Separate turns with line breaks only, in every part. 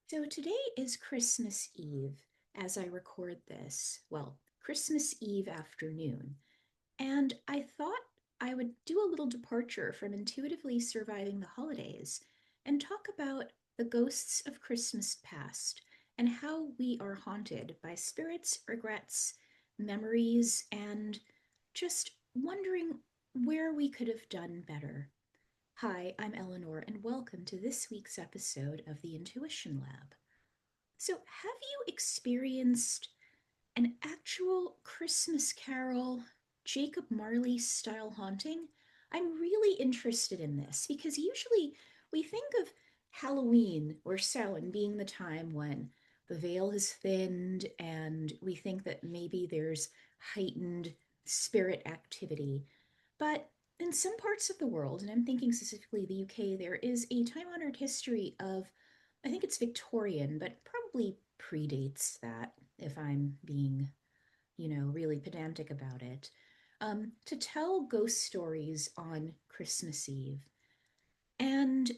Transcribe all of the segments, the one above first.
So today is Christmas Eve as I record this. Well, Christmas Eve afternoon. And I thought I would do a little departure from intuitively surviving the holidays and talk about the ghosts of Christmas past and how we are haunted by spirits, regrets, memories, and just wondering where we could have done better. Hi, I'm Eleanor, and welcome to this week's episode of the Intuition Lab. So, have you experienced an actual Christmas Carol, Jacob Marley style haunting? I'm really interested in this because usually we think of Halloween or Samhain being the time when the veil has thinned and we think that maybe there's heightened spirit activity. But in some parts of the world, and I'm thinking specifically the UK, there is a time honored history of, I think it's Victorian, but probably predates that if I'm being, really pedantic about it, to tell ghost stories on Christmas Eve. And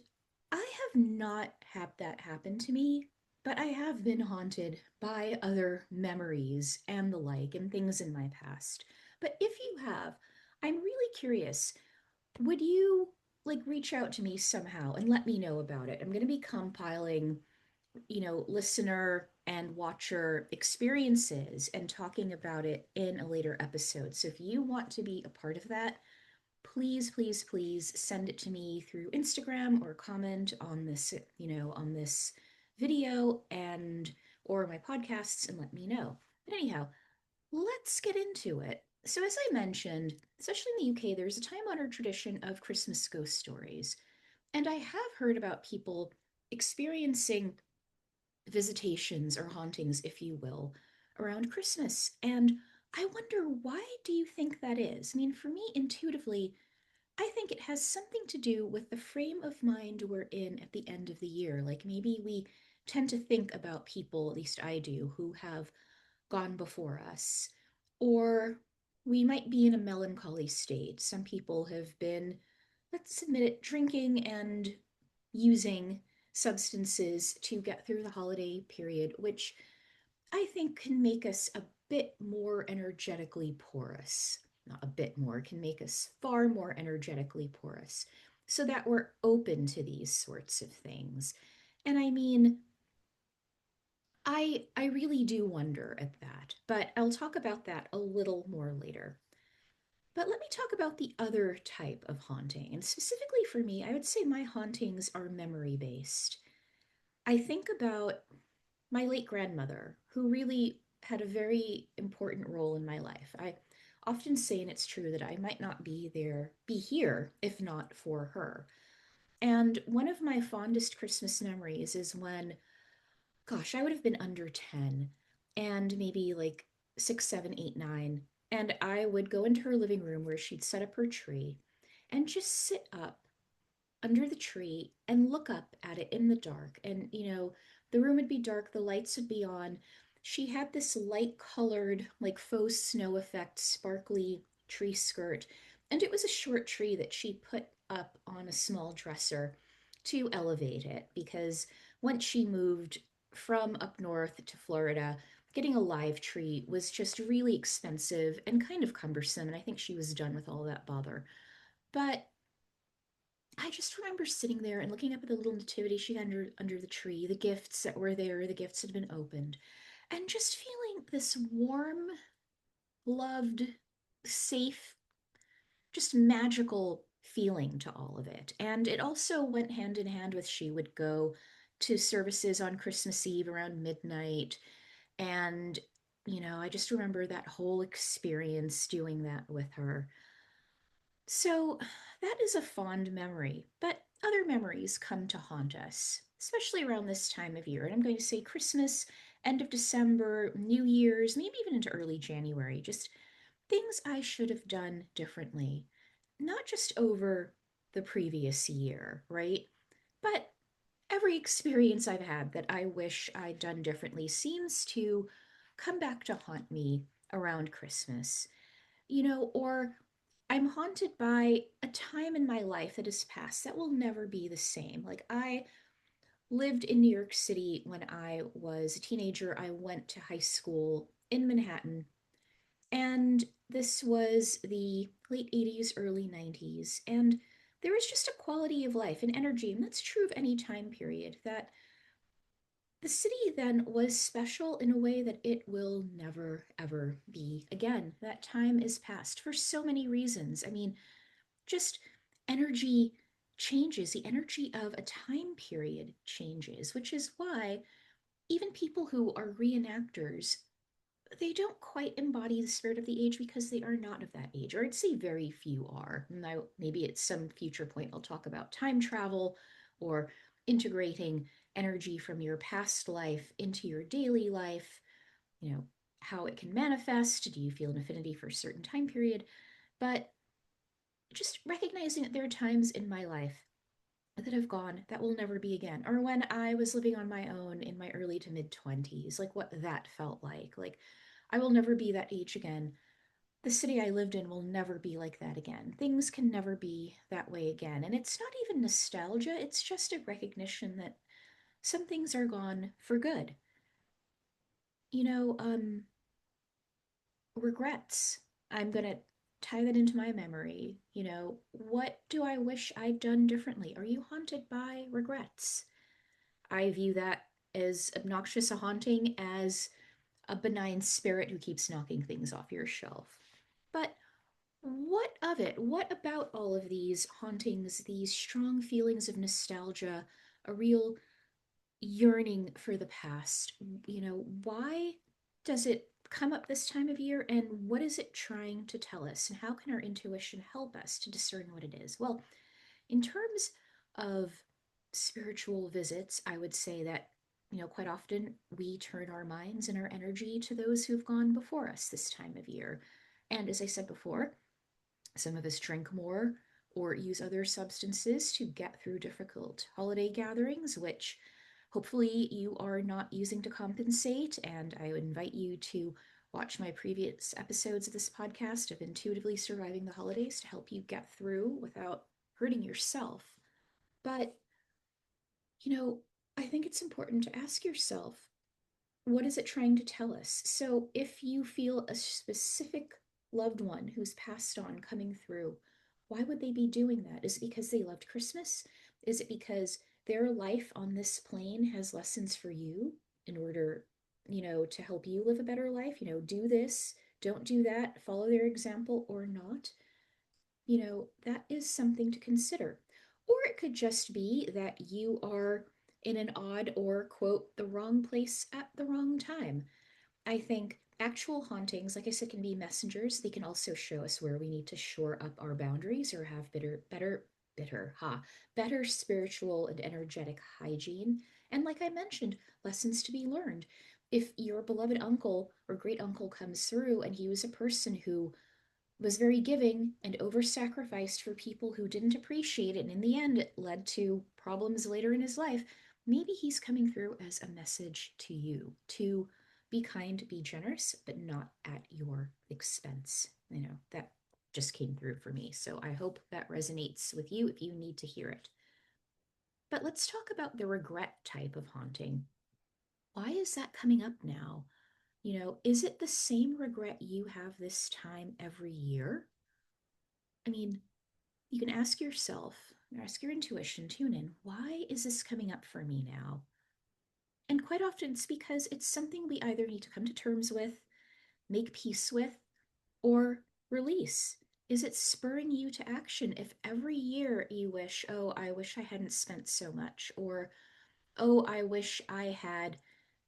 I have not had that happen to me, but I have been haunted by other memories and the like and things in my past. But if you have, I'm really curious, would you like reach out to me somehow and let me know about it? I'm going to be compiling, listener and watcher experiences and talking about it in a later episode. So if you want to be a part of that, please, please, please send it to me through Instagram or comment on this, on this video and or my podcasts and let me know. But anyhow, let's get into it. So, as I mentioned, especially in the UK, there's a time honored tradition of Christmas ghost stories. And I have heard about people experiencing visitations or hauntings, if you will, around Christmas. And I wonder, why do you think that is? I mean, for me, intuitively, I think it has something to do with the frame of mind we're in at the end of the year. Like maybe we tend to think about people, at least I do, who have gone before us. Or we might be in a melancholy state. Some people have been, let's admit it, drinking and using substances to get through the holiday period, which I think can make us a bit more energetically porous. Not a bit more, can make us far more energetically porous so that we're open to these sorts of things. And I mean, I really do wonder at that, but I'll talk about that a little more later. But let me talk about the other type of haunting. And specifically for me, I would say my hauntings are memory based. I think about my late grandmother, who really had a very important role in my life. I often say, and it's true, that I might not be here, if not for her. And one of my fondest Christmas memories is when, gosh, I would have been under 10 and maybe like 6, 7, 8, 9. And I would go into her living room where she'd set up her tree and just sit up under the tree and look up at it in the dark. And, the room would be dark, the lights would be on. She had this light colored, like faux snow effect, sparkly tree skirt. And it was a short tree that she put up on a small dresser to elevate it because once she moved from up north to Florida, getting a live tree was just really expensive and kind of cumbersome. And I think she was done with all that bother. But I just remember sitting there and looking up at the little nativity she had under the tree, the gifts that were there, the gifts had been opened, and just feeling this warm, loved, safe, just magical feeling to all of it. And it also went hand in hand with she would go to services on Christmas Eve around midnight. And, I just remember that whole experience doing that with her. So that is a fond memory, but other memories come to haunt us, especially around this time of year. And I'm going to say Christmas, end of December, New Year's, maybe even into early January, just things I should have done differently, not just over the previous year, right? But every experience I've had that I wish I'd done differently seems to come back to haunt me around Christmas, or I'm haunted by a time in my life that has passed that will never be the same. Like, I lived in New York City when I was a teenager. I went to high school in Manhattan, and this was the late 80s, early 90s. And there was just a quality of life and energy, and that's true of any time period, that the city then was special in a way that it will never, ever be again. That time is past for so many reasons. I mean, just energy changes, the energy of a time period changes, which is why even people who are reenactors, they don't quite embody the spirit of the age because they are not of that age, or I'd say very few are. Now, maybe at some future point I'll talk about time travel or integrating energy from your past life into your daily life, you know, how it can manifest. Do you feel an affinity for a certain time period? But just recognizing that there are times in my life that have gone that will never be again, or when I was living on my own in my early to mid 20s, like what that felt like I will never be that age again. The city I lived in will never be like that again. Things can never be that way again, and it's not even nostalgia, it's just a recognition that some things are gone for good. you know um Regrets, I'm going to tie that into my memory. What do I wish I'd done differently? Are you haunted by regrets? I view that as obnoxious a haunting as a benign spirit who keeps knocking things off your shelf. But what of it? What about all of these hauntings, these strong feelings of nostalgia, a real yearning for the past? Why does it come up this time of year, and what is it trying to tell us? And how can our intuition help us to discern what it is? Well, in terms of spiritual visits, I would say that, quite often we turn our minds and our energy to those who've gone before us this time of year. And as I said before, some of us drink more or use other substances to get through difficult holiday gatherings, which hopefully you are not using to compensate. And I would invite you to watch my previous episodes of this podcast of intuitively surviving the holidays to help you get through without hurting yourself. But, you know, I think it's important to ask yourself, what is it trying to tell us? So if you feel a specific loved one who's passed on coming through, why would they be doing that? Is it because they loved Christmas? Is it because their life on this plane has lessons for you in order, to help you live a better life? Do this, don't do that, follow their example or not? That is something to consider. Or it could just be that you are in an odd or, quote, the wrong place at the wrong time. I think actual hauntings, like I said, can be messengers. They can also show us where we need to shore up our boundaries or have better spiritual and energetic hygiene. And like I mentioned, lessons to be learned. If your beloved uncle or great uncle comes through and he was a person who was very giving and over sacrificed for people who didn't appreciate it, and in the end, it led to problems later in his life. Maybe he's coming through as a message to you to be kind, be generous, but not at your expense. That just came through for me. So I hope that resonates with you if you need to hear it. But let's talk about the regret type of haunting. Why is that coming up now? Is it the same regret you have this time every year? I mean, you can ask yourself, ask your intuition, tune in, why is this coming up for me now? And quite often it's because it's something we either need to come to terms with, make peace with, or release. Is it spurring you to action if every year you wish, oh, I wish I hadn't spent so much, or oh, I wish I had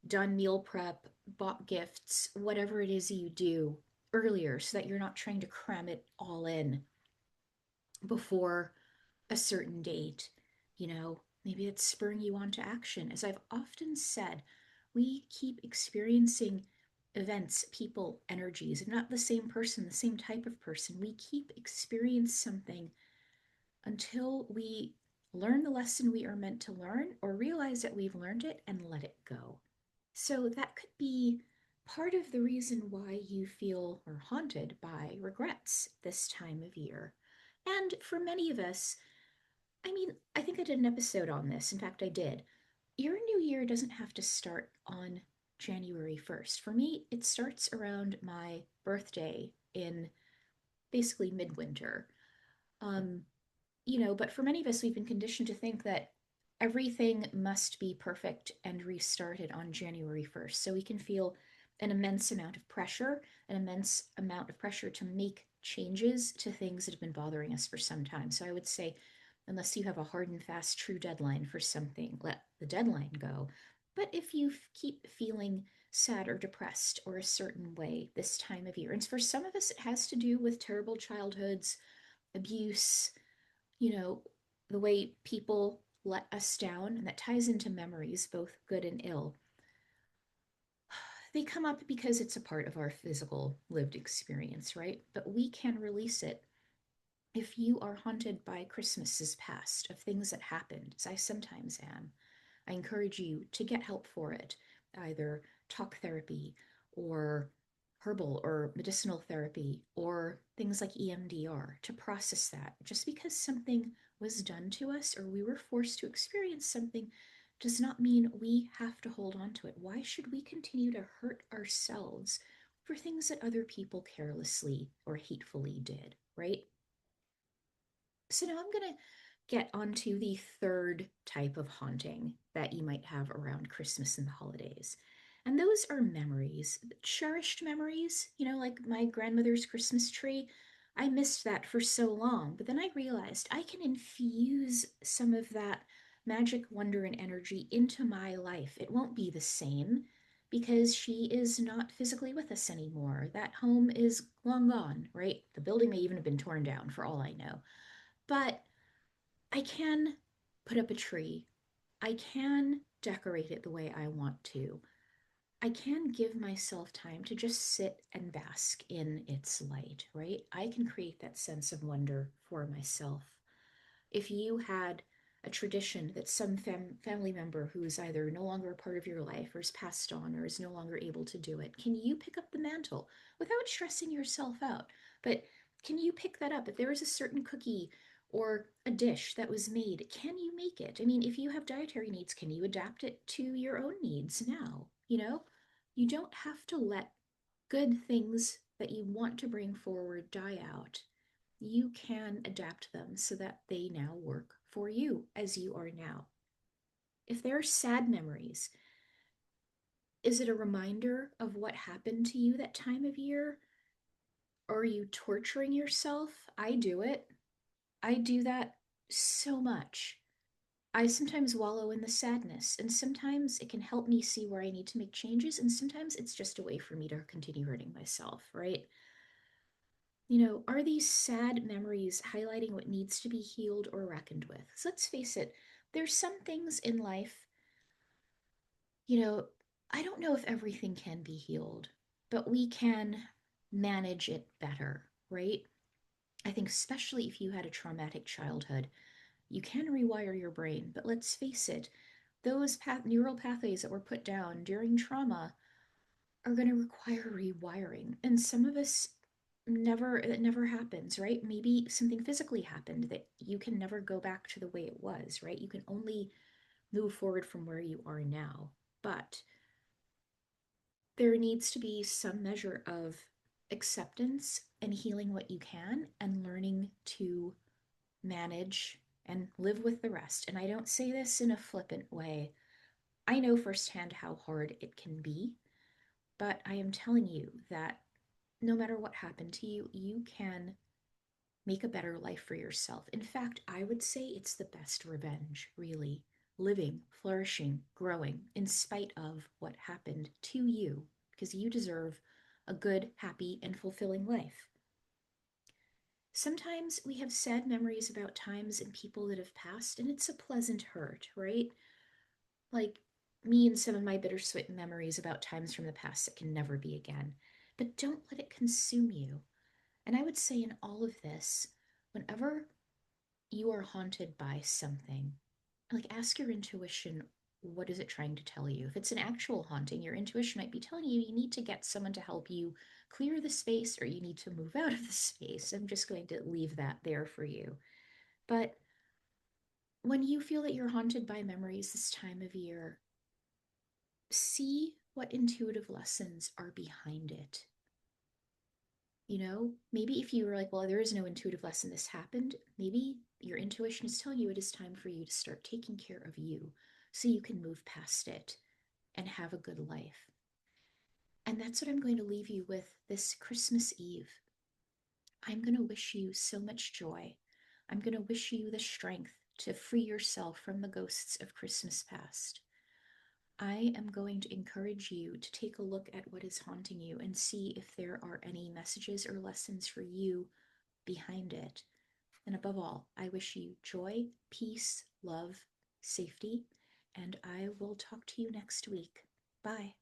done meal prep, bought gifts, whatever it is you do earlier so that you're not trying to cram it all in before a certain date? Maybe it's spurring you on to action. As I've often said, we keep experiencing events, people, energies, if not the same person, the same type of person. We keep experiencing something until we learn the lesson we are meant to learn or realize that we've learned it and let it go. So that could be part of the reason why you feel or haunted by regrets this time of year. And for many of us, I mean, I think I did an episode on this. In fact, I did. your new year doesn't have to start on January 1st. For me, it starts around my birthday in basically midwinter. Um, but for many of us, we've been conditioned to think that everything must be perfect and restarted on January 1st. So we can feel an immense amount of pressure, an immense amount of pressure to make changes to things that have been bothering us for some time. So I would say, unless you have a hard and fast true deadline for something, let the deadline go. But if you keep feeling sad or depressed or a certain way this time of year, and for some of us, it has to do with terrible childhoods, abuse, you know, the way people let us down, and that ties into memories, both good and ill. They come up because it's a part of our physical lived experience, right? But we can release it. If you are haunted by Christmases past, of things that happened, as I sometimes am, I encourage you to get help for it, either talk therapy or herbal or medicinal therapy or things like EMDR to process that. Just because something was done to us or we were forced to experience something does not mean we have to hold on to it. Why should we continue to hurt ourselves for things that other people carelessly or hatefully did, right? So now I'm going to get onto the third type of haunting that you might have around Christmas and the holidays. And those are memories, cherished memories, like my grandmother's Christmas tree. I missed that for so long, but then I realized I can infuse some of that magic, wonder, and energy into my life. It won't be the same because she is not physically with us anymore. That home is long gone, right? The building may even have been torn down for all I know. But I can put up a tree. I can decorate it the way I want to. I can give myself time to just sit and bask in its light, right? I can create that sense of wonder for myself. If you had a tradition that some family member who is either no longer a part of your life or is passed on or is no longer able to do it, can you pick up the mantle without stressing yourself out? But can you pick that up? If there is a certain cookie or a dish that was made, can you make it? I mean, if you have dietary needs, can you adapt it to your own needs now? You don't have to let good things that you want to bring forward die out. You can adapt them so that they now work for you as you are now. If there are sad memories, is it a reminder of what happened to you that time of year? Or are you torturing yourself? I do it. I do that so much. I sometimes wallow in the sadness, and sometimes it can help me see where I need to make changes, and sometimes it's just a way for me to continue hurting myself, right? Are these sad memories highlighting what needs to be healed or reckoned with? So let's face it, there's some things in life, you know, I don't know if everything can be healed, but we can manage it better, right? I think, especially if you had a traumatic childhood, you can rewire your brain, but let's face it, those neural pathways that were put down during trauma are going to require rewiring. And some of us that never happens, right? Maybe something physically happened that you can never go back to the way it was, right? You can only move forward from where you are now. But there needs to be some measure of acceptance and healing what you can and learning to manage and live with the rest. And I don't say this in a flippant way. I know firsthand how hard it can be, but I am telling you that no matter what happened to you, you can make a better life for yourself. In fact, I would say it's the best revenge, really. Living, flourishing, growing, in spite of what happened to you, because you deserve a good, happy, and fulfilling life. Sometimes we have sad memories about times and people that have passed, and it's a pleasant hurt, right? Like me and some of my bittersweet memories about times from the past that can never be again. But don't let it consume you. And I would say in all of this, whenever you are haunted by something, like ask your intuition, what is it trying to tell you? If it's an actual haunting, your intuition might be telling you you need to get someone to help you clear the space or you need to move out of the space. I'm just going to leave that there for you. But When you feel that you're haunted by memories this time of year, see what intuitive lessons are behind it. Maybe if you were like, well, there is no intuitive lesson, this happened, maybe your intuition is telling you it is time for you to start taking care of you so you can move past it and have a good life. And that's what I'm going to leave you with this Christmas Eve. I'm going to wish you so much joy. I'm going to wish you the strength to free yourself from the ghosts of Christmas past. I am going to encourage you to take a look at what is haunting you and see if there are any messages or lessons for you behind it. And above all, I wish you joy, peace, love, safety, and I will talk to you next week. Bye.